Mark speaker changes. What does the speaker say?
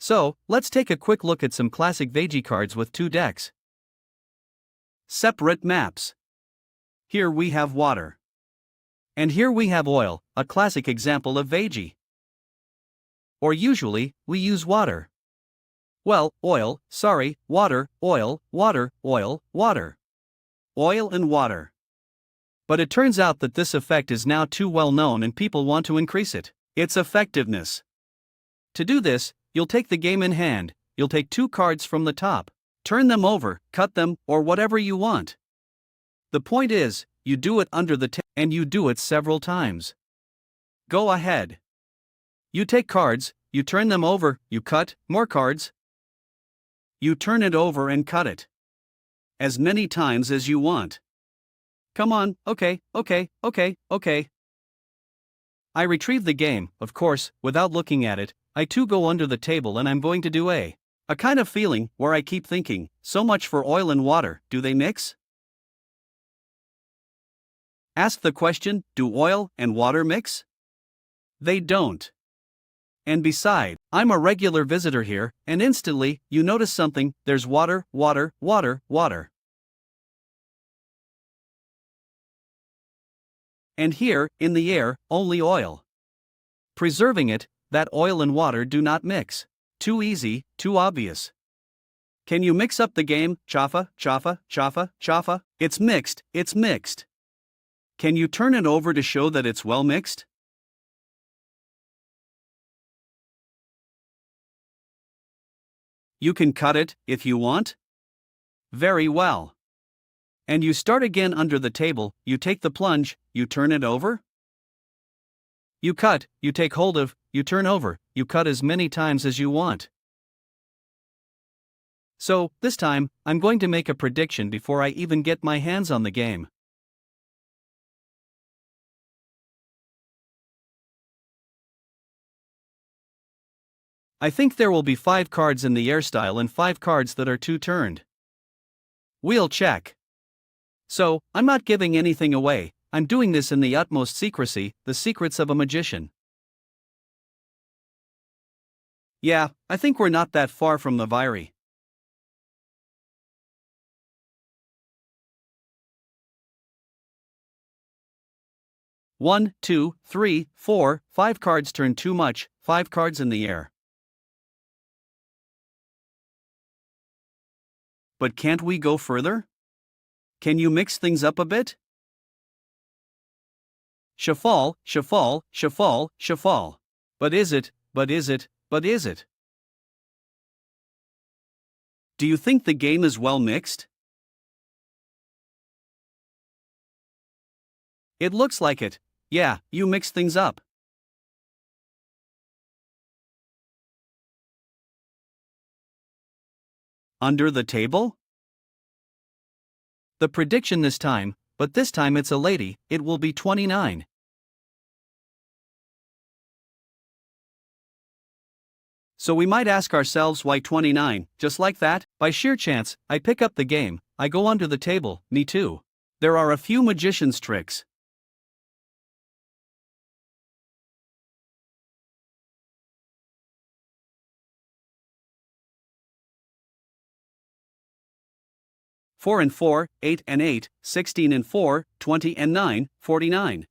Speaker 1: So, let's take a quick look at some classic veggie cards with 2 decks. Separate maps. Here we have water. And here we have oil, a classic example of veggie. Or usually, we use water. Well, water, oil, water, oil, water. Oil and water. But it turns out that this effect is now too well known and people want to increase its effectiveness. To do this, you'll take the game in hand, you'll take 2 cards from the top, turn them over, cut them, or whatever you want. The point is, you do it under the table, and you do it several times. Go ahead. You take cards, you turn them over, you cut, more cards. You turn it over and cut it. As many times as you want. Come on, okay. I retrieve the game, of course, without looking at it. I too go under the table and I'm going to do a kind of feeling where I keep thinking, so much for oil and water, do they mix? Ask the question, do oil and water mix? They don't. And beside, I'm a regular visitor here, and instantly, you notice something, there's water. And here, in the air, only oil. Preserving it, that oil and water do not mix. Too easy, too obvious. Can you mix up the game? Chaffa. It's mixed. Can you turn it over to show that it's well mixed? You can cut it, if you want. Very well. And you start again under the table, you take the plunge, you turn it over. You cut, you take hold of, you turn over, you cut as many times as you want. So, this time, I'm going to make a prediction before I even get my hands on the game. I think there will be 5 cards in the air style and 5 cards that are 2 turned. We'll check. So, I'm not giving anything away, I'm doing this in the utmost secrecy, the secrets of a magician. Yeah, I think we're not that far from the Viri. One, 2, 3, 4, 5 cards turn too much, 5 cards in the air. But can't we go further? Can you mix things up a bit? Shafal. But is it? Do you think the game is well mixed? It looks like it. Yeah, you mix things up. Under the table? The prediction this time, but this time it's a lady, it will be 29. So we might ask ourselves why 29, just like that, by sheer chance, I pick up the game, I go under the table, me too. There are a few magician's tricks. Four and 4, 8 and 8, 16 and 4, 20 and 9, 49.